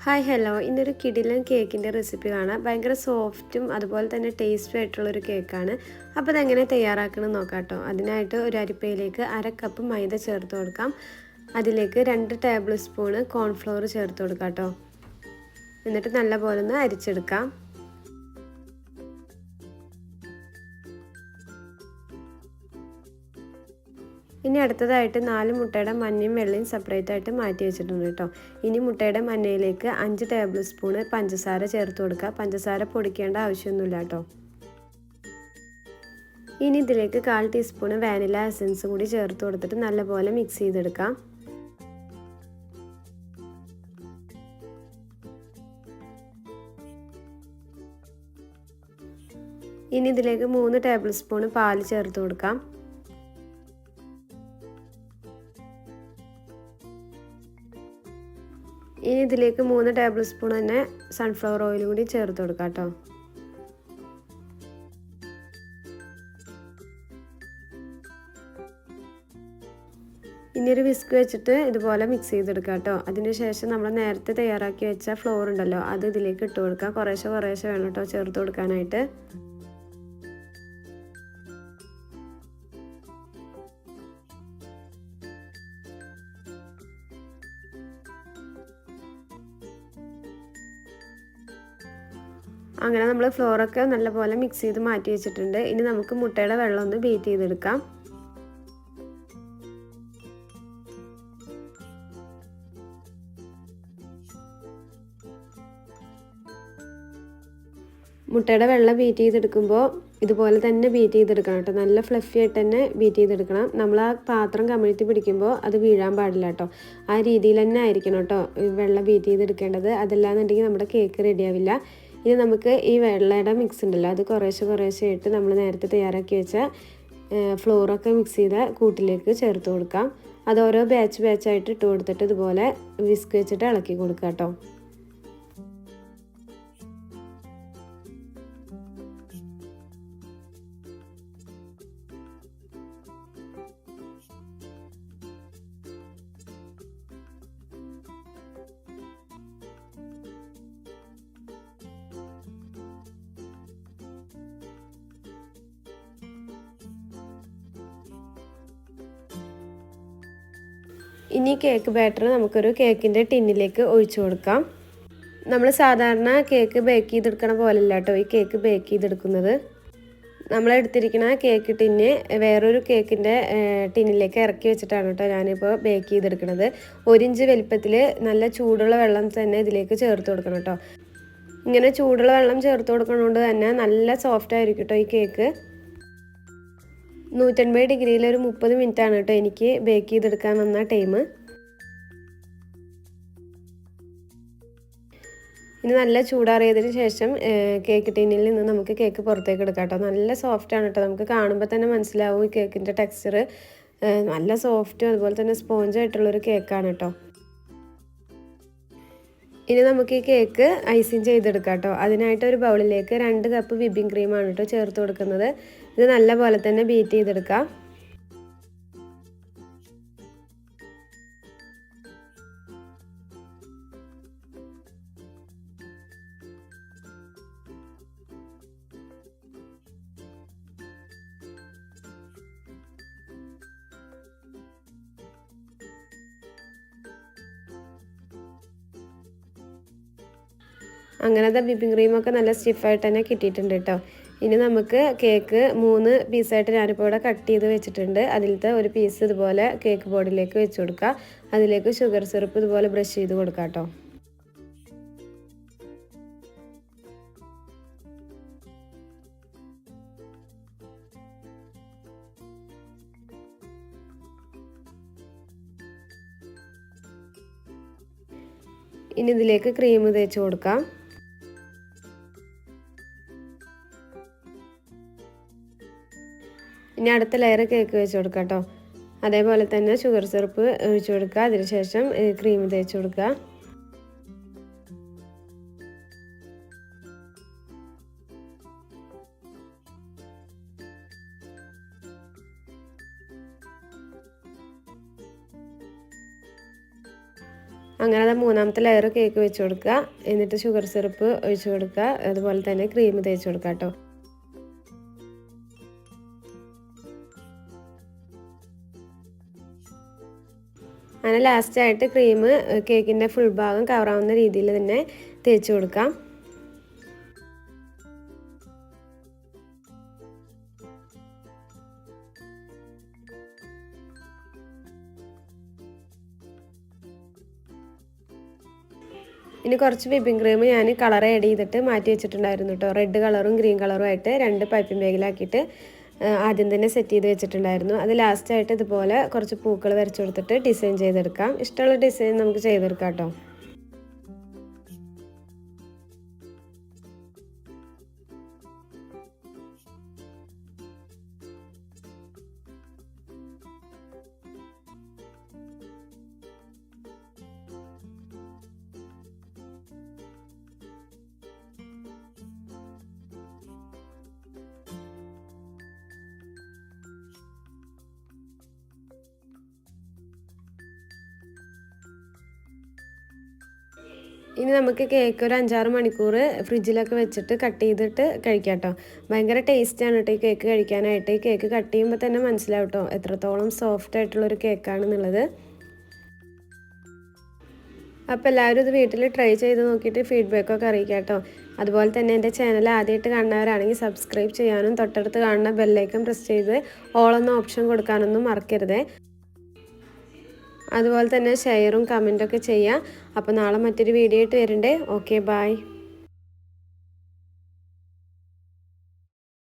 Hi hello ഇന്നൊരു കിടിലൻ കേക്കിൻ്റെ റെസിപ്പി കാണാം. ഭയങ്കര സോഫ്റ്റും അതുപോലെ തന്നെ ടേസ്റ്റും ആയിട്ടുള്ളൊരു കേക്കാണ്. അപ്പോൾ അതെങ്ങനെ തയ്യാറാക്കണം നോക്കാം കേട്ടോ. അതിനായിട്ട് ഒരു അരിപ്പയിലേക്ക് 1/2 കപ്പ് മൈദ ചേർത്ത് കൊടുക്കാം. അതിലേക്ക് 2 ടേബിൾ സ്പൂണ് കോൺഫ്ലവർ ചേർത്ത് കൊടുക്കാം കേട്ടോ. എന്നിട്ട് നല്ലപോലെ ഒന്ന് അരിച്ചെടുക്കാം. ഇനി അടുത്തതായിട്ട് 4 മുട്ടയുടെ മഞ്ഞയും വെള്ളയും സെപ്പറേറ്റ് ആയിട്ട് മാറ്റി വെച്ചിട്ടുണ്ട് കേട്ടോ. ഇനി മുട്ടയുടെ മഞ്ഞയിലേക്ക് 5 ടേബിൾ സ്പൂണ് പഞ്ചസാര ചേർത്ത് കൊടുക്കുക. പഞ്ചസാര പൊടിക്കേണ്ട ആവശ്യമൊന്നുമില്ല കേട്ടോ. ഇനി ഇതിലേക്ക് 1/4 ടീസ്പൂണ് വാനില എസൻസ് കൂടി ചേർത്ത് കൊടുത്തിട്ട് നല്ലപോലെ മിക്സ് ചെയ്തെടുക്കാം. ഇനി ഇതിലേക്ക് 3 ടേബിൾ സ്പൂണ് പാല് ചേർത്ത് കൊടുക്കാം. ഇനി ഇതിലേക്ക് 3 ടേബിൾ സ്പൂൺ തന്നെ സൺഫ്ലവർ ഓയിൽ കൂടി ചേർത്ത് കൊടുക്കാം കേട്ടോ. ഇനി ഒരു വിസ്ക് വെച്ചിട്ട് ഇതുപോലെ മിക്സ് ചെയ്തെടുക്കാം കേട്ടോ. അതിനുശേഷം നമ്മൾ നേരത്തെ തയ്യാറാക്കി വെച്ച ഫ്ലോർ ഉണ്ടല്ലോ, അത് ഇതിലേക്ക് ഇട്ട് കൊടുക്കാം. കുറേശ്ശെ കുറേശ്ശെ വേണം കേട്ടോ ചേർത്ത് കൊടുക്കാനായിട്ട്. അങ്ങനെ നമ്മൾ ഫ്ലോറൊക്കെ നല്ലപോലെ മിക്സ് ചെയ്ത് മാറ്റി വെച്ചിട്ടുണ്ട്. ഇനി നമുക്ക് മുട്ടയുടെ വെള്ളം ഒന്ന് ബീറ്റ് ചെയ്തെടുക്കാം. മുട്ടയുടെ വെള്ളം ബീറ്റ് ചെയ്തെടുക്കുമ്പോൾ ഇതുപോലെ തന്നെ ബീറ്റ് ചെയ്തെടുക്കണം കേട്ടോ. നല്ല ഫ്ലഫി ആയിട്ട് തന്നെ ബീറ്റ് ചെയ്തെടുക്കണം. നമ്മൾ ആ പാത്രം കമിഴ്ത്തി പിടിക്കുമ്പോൾ അത് വീഴാൻ പാടില്ല കേട്ടോ. ആ രീതിയിൽ തന്നെ ആയിരിക്കണം കേട്ടോ വെള്ളം ബീറ്റ് ചെയ്തെടുക്കേണ്ടത്. അതല്ലാന്നുണ്ടെങ്കിൽ നമ്മുടെ കേക്ക് റെഡിയാവില്ല. ഇനി നമുക്ക് ഈ വെള്ളയുടെ മിക്സ് ഉണ്ടല്ലോ, അത് കുറേശ്ശെ കുറേശ്ശെ ആയിട്ട് നമ്മൾ നേരത്തെ തയ്യാറാക്കി വെച്ച ഫ്ലോറൊക്കെ മിക്സ് ചെയ്ത കൂട്ടിലേക്ക് ചേർത്ത് കൊടുക്കാം. അത് ഓരോ ബാച്ചായിട്ട് ഇട്ട് കൊടുത്തിട്ട് ഇതുപോലെ വിസ്ക് വെച്ചിട്ട് ഇളക്കി കൊടുക്കാം കേട്ടോ. ഇനി കേക്ക് ബാറ്റർ നമുക്കൊരു കേക്കിൻ്റെ ടിന്നിലേക്ക് ഒഴിച്ചു കൊടുക്കാം. നമ്മൾ സാധാരണ കേക്ക് ബേക്ക് ചെയ്തെടുക്കണ പോലെയല്ല കേട്ടോ ഈ കേക്ക് ബേക്ക് ചെയ്തെടുക്കുന്നത്. നമ്മളെടുത്തിരിക്കുന്ന കേക്ക് ടിന്ന് വേറൊരു കേക്കിൻ്റെ ടിന്നിലേക്ക് ഇറക്കി വെച്ചിട്ടാണ് കേട്ടോ ഞാനിപ്പോൾ ബേക്ക് ചെയ്തെടുക്കുന്നത്. 1 ഇഞ്ച് വലിപ്പത്തിൽ നല്ല ചൂടുള്ള വെള്ളം തന്നെ ഇതിലേക്ക് ചേർത്ത് കൊടുക്കണം കേട്ടോ. ഇങ്ങനെ ചൂടുള്ള വെള്ളം ചേർത്ത് കൊടുക്കുന്നതുകൊണ്ട് തന്നെ നല്ല സോഫ്റ്റ് ആയിരിക്കും കേട്ടോ ഈ കേക്ക്. 180 ഡിഗ്രിയിൽ ഒരു 30 മിനിറ്റ് ആണ് കേട്ടോ എനിക്ക് ബേക്ക് ചെയ്തെടുക്കാൻ വന്ന ടൈം. ഇനി നല്ല ചൂടാറിയതിന് ശേഷം കേക്ക് ടിന്നിൽ നിന്ന് നമുക്ക് കേക്ക് പുറത്തേക്ക് എടുക്കാം കേട്ടോ. നല്ല സോഫ്റ്റ് ആണ് കേട്ടോ. നമുക്ക് കാണുമ്പോൾ തന്നെ മനസ്സിലാവും ഈ കേക്കിൻ്റെ ടെക്സ്ചർ നല്ല സോഫ്റ്റും അതുപോലെ തന്നെ സ്പോഞ്ച് ആയിട്ടുള്ളൊരു കേക്കാണ് കേട്ടോ. ഇനി നമുക്ക് ഈ കേക്ക് ഐസിങ് ചെയ്തെടുക്കാം കേട്ടോ. അതിനായിട്ട് ഒരു ബൗളിലേക്ക് 2 കപ്പ് വിപ്പിംഗ് ക്രീമാണ് കേട്ടോ ചേർത്ത് കൊടുക്കുന്നത്. ഇത് നല്ല പോലെ തന്നെ ബീറ്റ് ചെയ്തെടുക്കാം. അങ്ങനത്തെ വിപ്പിംഗ് ക്രീമൊക്കെ നല്ല സ്റ്റിഫായിട്ട് തന്നെ കിട്ടിയിട്ടുണ്ട് കേട്ടോ. ഇനി നമുക്ക് കേക്ക് 3 പീസായിട്ട് ഞാനിപ്പോൾ ഇവിടെ കട്ട് ചെയ്ത് വെച്ചിട്ടുണ്ട്. അതിലത്തെ ഒരു പീസ് ഇതുപോലെ കേക്ക് ബോർഡിലേക്ക് വെച്ച് കൊടുക്കുക. അതിലേക്ക് ഷുഗർ സിറപ്പ് ഇതുപോലെ ബ്രഷ് ചെയ്ത് കൊടുക്കാം കേട്ടോ. ഇനി ഇതിലേക്ക് ക്രീം തേച്ച് കൊടുക്കാം. ഇനി അടുത്ത ലെയർ കേക്ക് വെച്ച് കൊടുക്കാം കേട്ടോ. അതേപോലെ തന്നെ ഷുഗർ സിറപ്പ് ഒഴിച്ച് കൊടുക്കുക. അതിനുശേഷം ക്രീം തേച്ച് കൊടുക്കുക. അങ്ങനെ അത് മൂന്നാമത്തെ ലെയർ കേക്ക് വെച്ച് കൊടുക്കുക. എന്നിട്ട് ഷുഗർ സിറപ്പ് ഒഴിച്ച് കൊടുക്കുക. അതുപോലെ തന്നെ ക്രീം തേച്ച് കൊടുക്കുക കേട്ടോ. അങ്ങനെ ലാസ്റ്റായിട്ട് ക്രീം കേക്കിൻ്റെ ഫുൾ ഭാഗം കവറാവുന്ന രീതിയിൽ തന്നെ തേച്ച് കൊടുക്കാം. ഇനി കുറച്ച് വിപ്പിംഗ് ക്രീം ഞാൻ കളർ ആഡ് ചെയ്തിട്ട് മാറ്റി വെച്ചിട്ടുണ്ടായിരുന്നു കേട്ടോ. റെഡ് കളറും ഗ്രീൻ കളറും ആയിട്ട് 2 പൈപ്പിംഗ് ബാഗിലാക്കിയിട്ട് ആദ്യം തന്നെ സെറ്റ് ചെയ്ത് വെച്ചിട്ടുണ്ടായിരുന്നു. അത് ലാസ്റ്റായിട്ട് ഇതുപോലെ കുറച്ച് പൂക്കൾ വരച്ച് കൊടുത്തിട്ട് ഡിസൈൻ ചെയ്തെടുക്കാം. ഇഷ്ടമുള്ള ഡിസൈൻ നമുക്ക് ചെയ്തെടുക്കാം കേട്ടോ. ഇനി നമുക്ക് കേക്ക് ഒരു 5-6 മണിക്കൂർ ഫ്രിഡ്ജിലൊക്കെ വെച്ചിട്ട് കട്ട് ചെയ്തിട്ട് കഴിക്കാം കേട്ടോ. ഭയങ്കര ടേസ്റ്റാണ് കേട്ടോ ഈ കേക്ക് കഴിക്കാനായിട്ട്. ഈ കേക്ക് കട്ട് ചെയ്യുമ്പോൾ തന്നെ മനസ്സിലാവും കേട്ടോ എത്രത്തോളം സോഫ്റ്റ് ആയിട്ടുള്ളൊരു കേക്കാണെന്നുള്ളത്. അപ്പോൾ എല്ലാവരും ഇത് വീട്ടിൽ ട്രൈ ചെയ്ത് നോക്കിയിട്ട് ഫീഡ്ബാക്കൊക്കെ അറിയിക്കാം കേട്ടോ. അതുപോലെ തന്നെ എൻ്റെ ചാനൽ ആദ്യമായിട്ട് കാണുന്നവരാണെങ്കിൽ സബ്സ്ക്രൈബ് ചെയ്യാനും തൊട്ടടുത്ത് കാണുന്ന ബെല്ലൈക്കൺ പ്രസ് ചെയ്ത് ഓൾ എന്ന ഓപ്ഷൻ കൊടുക്കാനൊന്നും മറക്കരുതേ. അതുപോലെ തന്നെ ഷെയറും കമൻറ്റൊക്കെ ചെയ്യുക. അപ്പോൾ നാളെ മറ്റൊരു വീഡിയോ ആയിട്ട് വരുന്നുണ്ട്. Okay, by.